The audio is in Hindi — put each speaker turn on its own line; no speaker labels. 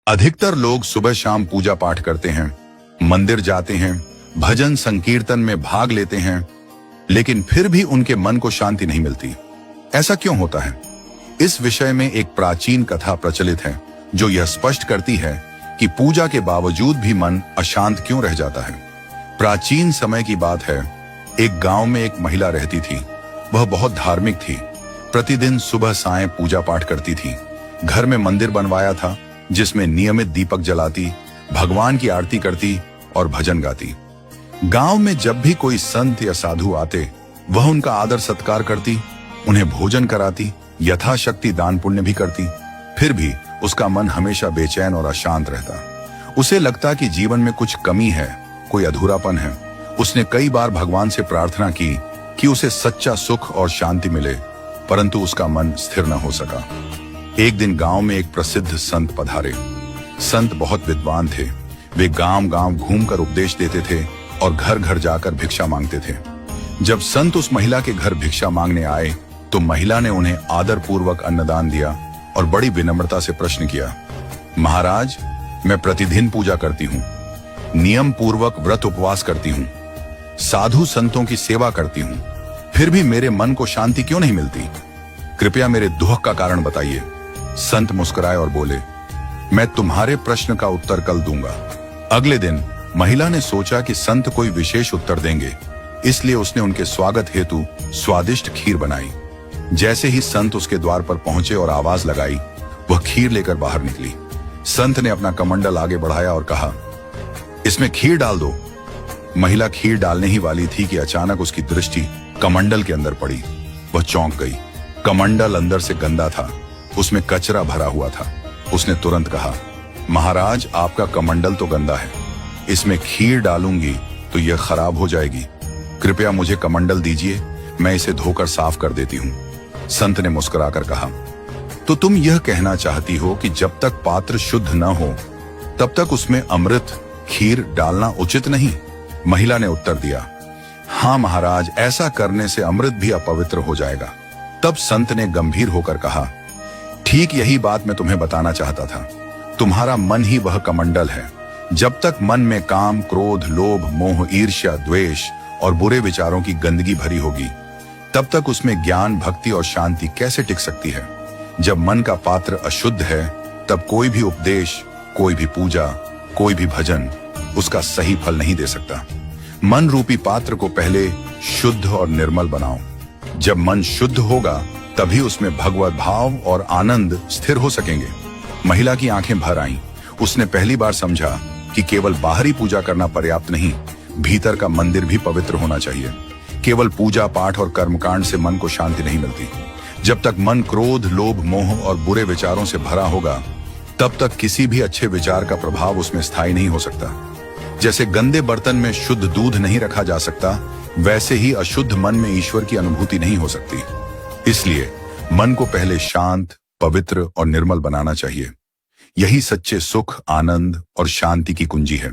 अधिकतर लोग सुबह शाम पूजा पाठ करते हैं, मंदिर जाते हैं, भजन संकीर्तन में भाग लेते हैं, लेकिन फिर भी उनके मन को शांति नहीं मिलती। ऐसा क्यों होता है? इस विषय में एक प्राचीन कथा प्रचलित है जो यह स्पष्ट करती है कि पूजा के बावजूद भी मन अशांत क्यों रह जाता है। प्राचीन समय की बात है। एक गांव में एक महिला रहती थी। वह बहुत धार्मिक थी। प्रतिदिन सुबह सायं पूजा पाठ करती थी। घर में मंदिर बनवाया था जिसमें नियमित दीपक जलाती, भगवान की आरती करती और भजन गाती। गांव में जब भी कोई संत या साधु आते, वह उनका आदर सत्कार करती, उन्हें भोजन कराती, यथाशक्ति दान पुण्य भी करती। फिर भी उसका मन हमेशा बेचैन और अशांत रहता। उसे लगता कि जीवन में कुछ कमी है, कोई अधूरापन है। उसने कई बार भगवान से प्रार्थना की कि उसे सच्चा सुख और शांति मिले, परंतु उसका मन स्थिर न हो सका। एक दिन गांव में एक प्रसिद्ध संत पधारे। संत बहुत विद्वान थे। वे गांव-गांव घूमकर उपदेश देते थे और घर घर जाकर भिक्षा मांगते थे। जब संत उस महिला के घर भिक्षा मांगने आए तो महिला ने उन्हें आदर पूर्वक अन्नदान दिया और बड़ी विनम्रता से प्रश्न किया, महाराज, मैं प्रतिदिन पूजा करती हूँ, नियम पूर्वक व्रत उपवास करती हूँ, साधु संतों की सेवा करती हूँ, फिर भी मेरे मन को शांति क्यों नहीं मिलती? कृपया मेरे दुख का कारण बताइए। संत मुस्कुराए और बोले, मैं तुम्हारे प्रश्न का उत्तर कल दूंगा। अगले दिन महिला ने सोचा कि संत कोई विशेष उत्तर देंगे, इसलिए उसने उनके स्वागत हेतु स्वादिष्ट खीर बनाई। जैसे ही संत उसके द्वार पर पहुंचे और आवाज लगाई, वह खीर लेकर बाहर निकली। संत ने अपना कमंडल आगे बढ़ाया और कहा, इसमें खीर डाल दो। महिला खीर डालने ही वाली थी कि अचानक उसकी दृष्टि कमंडल के अंदर पड़ी। वह चौंक गई। कमंडल अंदर से गंदा था, उसमें कचरा भरा हुआ था। उसने तुरंत कहा, महाराज, आपका कमंडल तो गंदा है, इसमें खीर डालूंगी तो यह खराब हो जाएगी। कृपया मुझे कमंडल दीजिए, मैं इसे धोकर साफ कर देती हूँ। संत ने मुस्कुराकर कहा, तो तुम यह कहना चाहती हो कि जब तक पात्र शुद्ध न हो तब तक उसमें अमृत खीर डालना उचित नहीं? महिला ने उत्तर दिया, हाँ महाराज, ऐसा करने से अमृत भी अपवित्र हो जाएगा। तब संत ने गंभीर होकर कहा, ठीक यही बात मैं तुम्हें बताना चाहता था। तुम्हारा मन ही वह कमंडल है। जब तक मन में काम, क्रोध, लोभ, मोह, ईर्ष्या, द्वेष और बुरे विचारों की गंदगी भरी होगी, तब तक उसमें ज्ञान, भक्ति और शांति कैसे टिक सकती है? जब मन का पात्र अशुद्ध है, तब कोई भी उपदेश, कोई भी पूजा, कोई भी भजन उसका सही फल नहीं दे सकता। मन रूपी पात्र को पहले शुद्ध और निर्मल बनाओ। जब मन शुद्ध होगा तभी उसमें भगवत भाव और आनंद स्थिर हो सकेंगे। महिला की आंखें भर आईं। उसने पहली बार समझा कि केवल बाहरी पूजा करना पर्याप्त नहीं, भीतर का मंदिर भी पवित्र होना चाहिए। केवल पूजा पाठ और कर्मकांड से मन को शांति नहीं मिलती। जब तक मन क्रोध, लोभ, मोह और बुरे विचारों से भरा होगा, तब तक किसी भी अच्छे विचार का प्रभाव उसमें स्थायी नहीं हो सकता। जैसे गंदे बर्तन में शुद्ध दूध नहीं रखा जा सकता, वैसे ही अशुद्ध मन में ईश्वर की अनुभूति नहीं हो सकती। इसलिए मन को पहले शांत, पवित्र और निर्मल बनाना चाहिए। यही सच्चे सुख, आनंद और शांति की कुंजी है।